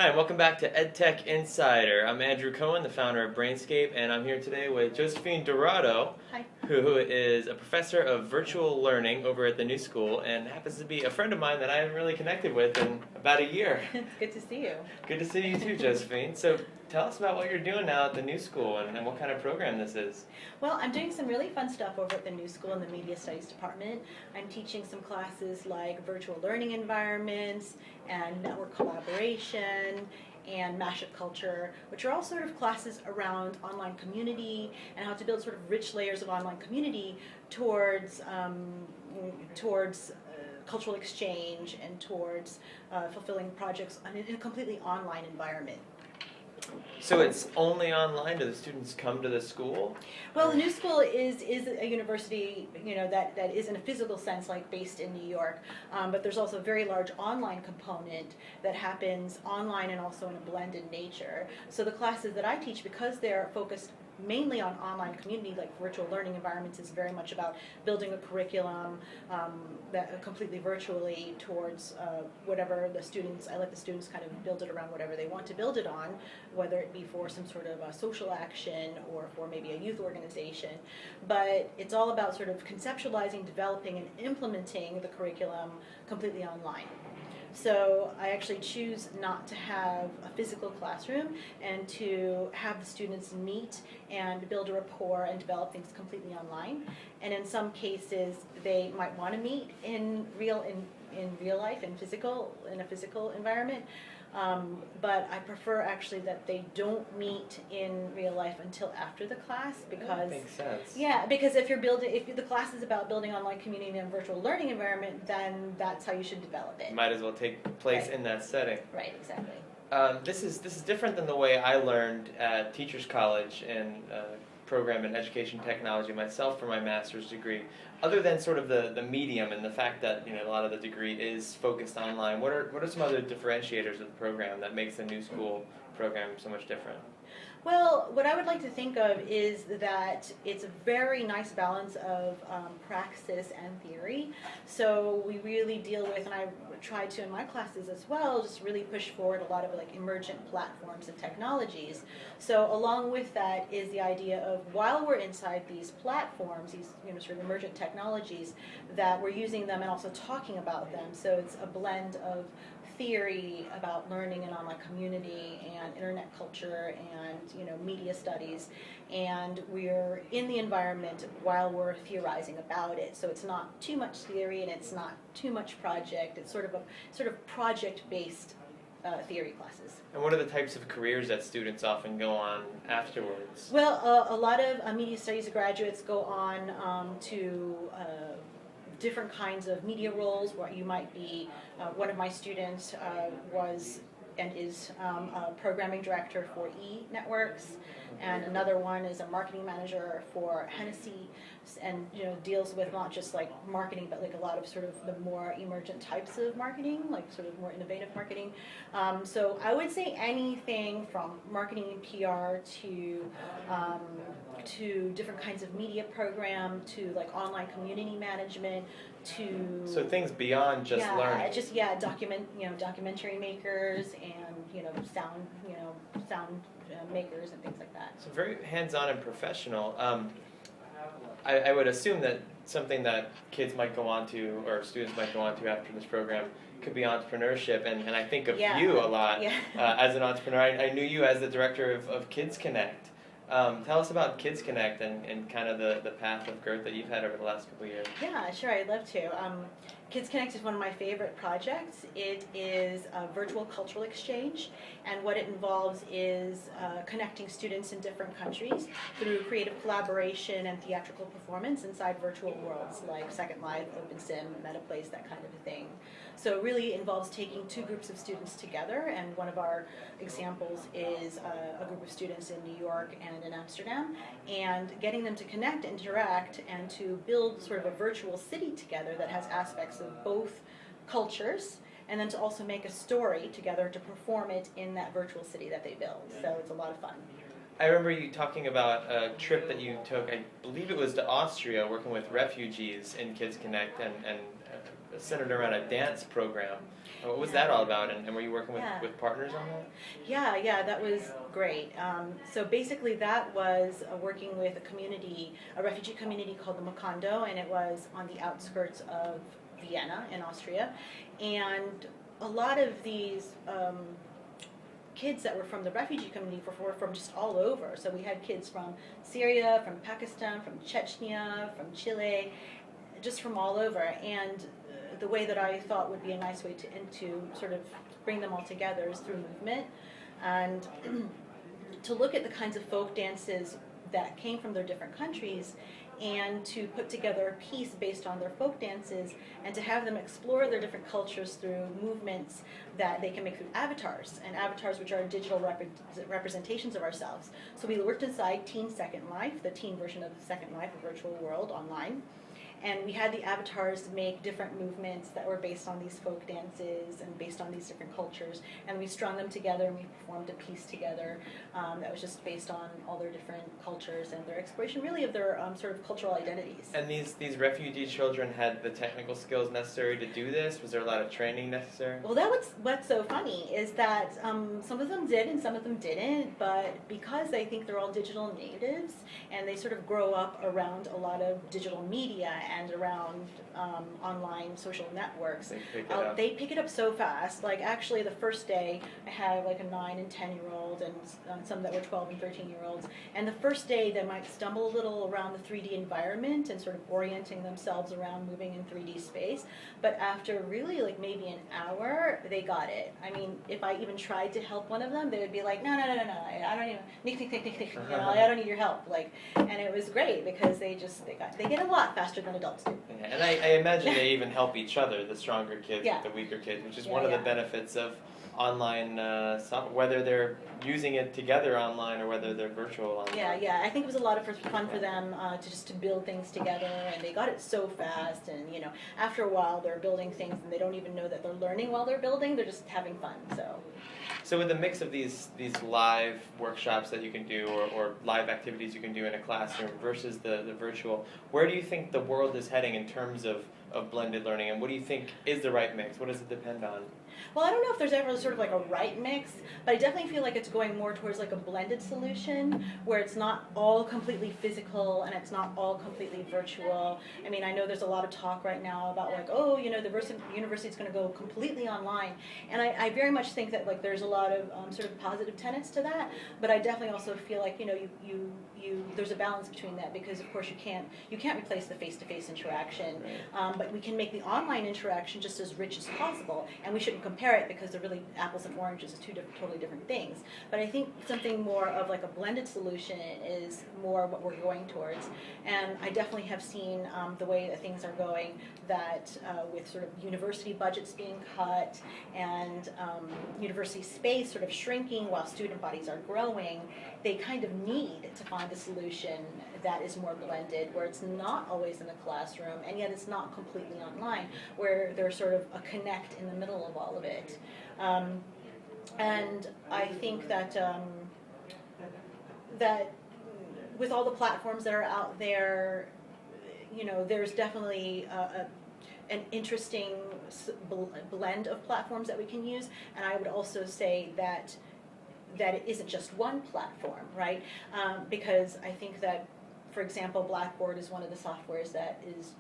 Hi, and welcome back to EdTech Insider. I'm Andrew Cohen, the founder of Brainscape, and I'm here today with Josephine Dorado, Hi. who is a professor of virtual learning over at the New School and happens to be a friend of mine that I haven't really connected with in about a year. It's good to see you. Good to see you too, Josephine. So tell us about what you're doing now at the New School and what kind of program this is. Well, I'm doing some really fun stuff over at the New School in the Media Studies department. I'm teaching some classes like virtual learning environments and network collaboration and mashup culture, which are all sort of classes around online community and how to build sort of rich layers of online community towards cultural exchange and towards fulfilling projects in a completely online environment. So it's only online? Do the students come to the school? Well, the New School is a university, that is in a physical sense, like based in New York, but there's also a very large online component that happens online and also in a blended nature. So the classes that I teach, because they're focused mainly on online community, like virtual learning environments, is very much about building a curriculum that completely virtually towards whatever the students. I let the students kind of build it around whatever they want to build it on, whether it be for some sort of a social action or for maybe a youth organization. But it's all about sort of conceptualizing, developing, and implementing the curriculum completely online. So I actually choose not to have a physical classroom and to have the students meet and build a rapport and develop things completely online. And in some cases, they might want to meet in real life, in a physical environment. But I prefer actually that they don't meet in real life until after the class, because That makes sense. yeah, because if the class is about building online community and virtual learning environment, then that's how you should develop it. Might as well take place Right. in that setting. Right, exactly. This is different than the way I learned at Teachers College and program in education technology myself for my master's degree. Other than sort of the medium and the fact that a lot of the degree is focused online, what are some other differentiators of the program that makes the New School program so much different? Well, what I would like to think of is that it's a very nice balance of praxis and theory. So we really deal with, and I try to in my classes as well, just really push forward a lot of like emergent platforms and technologies. So along with that is the idea of, while we're inside these platforms, these sort of emergent technologies, that we're using them and also talking about them. So it's a blend of theory about learning and online community and internet culture and media studies, and we're in the environment while we're theorizing about it. So it's not too much theory and it's not too much project. It's sort of project-based theory classes. And what are the types of careers that students often go on afterwards? Well, a lot of media studies graduates go on to different kinds of media roles, where you might be, one of my students was and is a programming director for E-Networks, and another one is a marketing manager for Hennessy, and deals with not just like marketing, but like a lot of sort of the more emergent types of marketing, like sort of more innovative marketing. So I would say anything from marketing and PR to different kinds of media program, to like online community management, to So things beyond just learning. documentary makers and sound makers and things like that. So very hands-on and professional. I would assume that something that kids might go on to, or students might go on to after this program, could be entrepreneurship, and I think of you a lot as an entrepreneur. I knew you as the director of Kids Connect. Tell us about Kids Connect and kind of the path of growth that you've had over the last couple of years. Yeah, sure, I'd love to. Kids Connect is one of my favorite projects. It is a virtual cultural exchange, and what it involves is connecting students in different countries through creative collaboration and theatrical performance inside virtual worlds like Second Life, OpenSim, MetaPlace, that kind of a thing. So it really involves taking two groups of students together, and one of our examples is a group of students in New York and in Amsterdam, and getting them to connect, interact, and to build sort of a virtual city together that has aspects of both cultures, and then to also make a story together to perform it in that virtual city that they build. So it's a lot of fun. I remember you talking about a trip that you took, I believe it was to Austria, working with refugees in Kids Connect and centered around a dance program. What was that all about, and were you working with partners on that? Yeah, that was great. So basically that was working with a refugee community called the Macondo, and it was on the outskirts of Vienna in Austria. And a lot of these kids that were from the refugee community were from just all over. So we had kids from Syria, from Pakistan, from Chechnya, from Chile, just from all over. And the way that I thought would be a nice way to sort of bring them all together is through movement, and to look at the kinds of folk dances that came from their different countries, and to put together a piece based on their folk dances, and to have them explore their different cultures through movements that they can make through avatars, and avatars which are digital representations of ourselves. So we worked inside Teen Second Life, the teen version of Second Life, a virtual world online. And we had the avatars make different movements that were based on these folk dances and based on these different cultures. And we strung them together and we performed a piece together that was just based on all their different cultures and their exploration really of their sort of cultural identities. And these refugee children had the technical skills necessary to do this? Was there a lot of training necessary? Well, what's so funny is that some of them did and some of them didn't, but because I think they're all digital natives and they sort of grow up around a lot of digital media and around online social networks, they pick it up so fast. Like actually the first day I had like a 9 and 10-year-old and some that were 12 and 13-year-olds, and the first day they might stumble a little around the 3D environment and sort of orienting themselves around moving in 3D space, but after really like maybe an hour they got it. I mean, if I even tried to help one of them, they would be like, no, I don't even, you know, I don't need your help, like, and it was great because they get a lot faster than adults do. Yeah, and I imagine they even help each other, the stronger kids with the weaker kids, which is one of the benefits of online software, whether they're using it together online or whether they're virtual online. Yeah. I think it was a lot of fun for them to build things together, and they got it so fast. And you know, after a while, they're building things, and they don't even know that they're learning while they're building. They're just having fun. So with the mix of these live workshops that you can do or live activities you can do in a classroom versus the virtual, where do you think the world is heading in terms of blended learning, and what do you think is the right mix? What does it depend on? Well, I don't know if there's ever sort of like a right mix, but I definitely feel like it's going more towards like a blended solution where it's not all completely physical and it's not all completely virtual. I mean, I know there's a lot of talk right now about like, oh, you know, the university's going to go completely online, and I very much think that like there's a lot of sort of positive tenets to that, but I definitely also feel like, you know, there's a balance between that, because of course you can't replace the face-to-face interaction, but we can make the online interaction just as rich as possible, and we shouldn't compare it because they're really apples and oranges, two totally different things. But I think something more of like a blended solution is more what we're going towards, and I definitely have seen the way that things are going, that with sort of university budgets being cut and university space sort of shrinking while student bodies are growing, they kind of need to find a solution that is more blended, where it's not always in the classroom and yet it's not completely online, where there's sort of a connect in the middle of all of it. And I think that that with all the platforms that are out there, you know, there's definitely an interesting blend of platforms that we can use, and I would also say that it isn't just one platform, right? Because I think that, for example, Blackboard is one of the softwares that is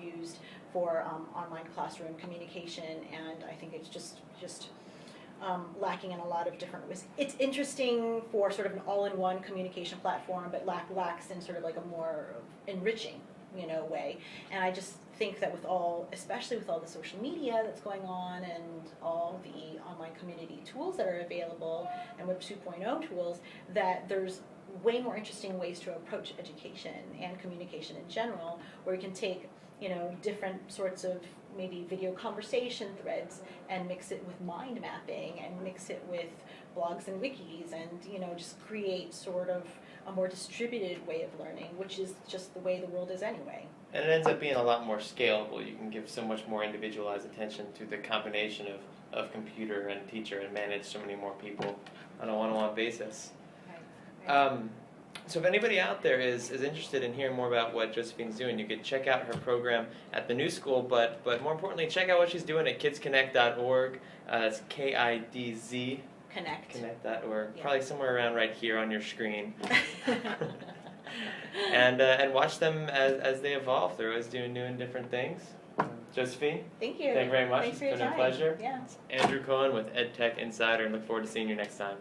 used for online classroom communication, and I think it's just lacking in a lot of different ways. It's interesting for sort of an all-in-one communication platform, but lacks in sort of like a more enriching, you know, way. And I just think that especially with all the social media that's going on and all the online community tools that are available and Web 2.0 tools, that there's way more interesting ways to approach education and communication in general, where you can take, you know, different sorts of maybe video conversation threads and mix it with mind mapping and mix it with blogs and wikis, and, you know, just create sort of a more distributed way of learning, which is just the way the world is anyway. And it ends up being a lot more scalable. You can give so much more individualized attention to the combination of computer and teacher and manage so many more people on a one-on-one basis. Right. So if anybody out there is interested in hearing more about what Josephine's doing, you could check out her program at the New School, but more importantly, check out what she's doing at kidsconnect.org. It's KIDZ. Connect.org. Yeah. Probably somewhere around right here on your screen. And watch them as they evolve. They're always doing new and different things. Josephine? Thank you. Thank you very much. Thanks for it's your been time. a pleasure. Yeah. Andrew Cohen with EdTech Insider, and look forward to seeing you next time.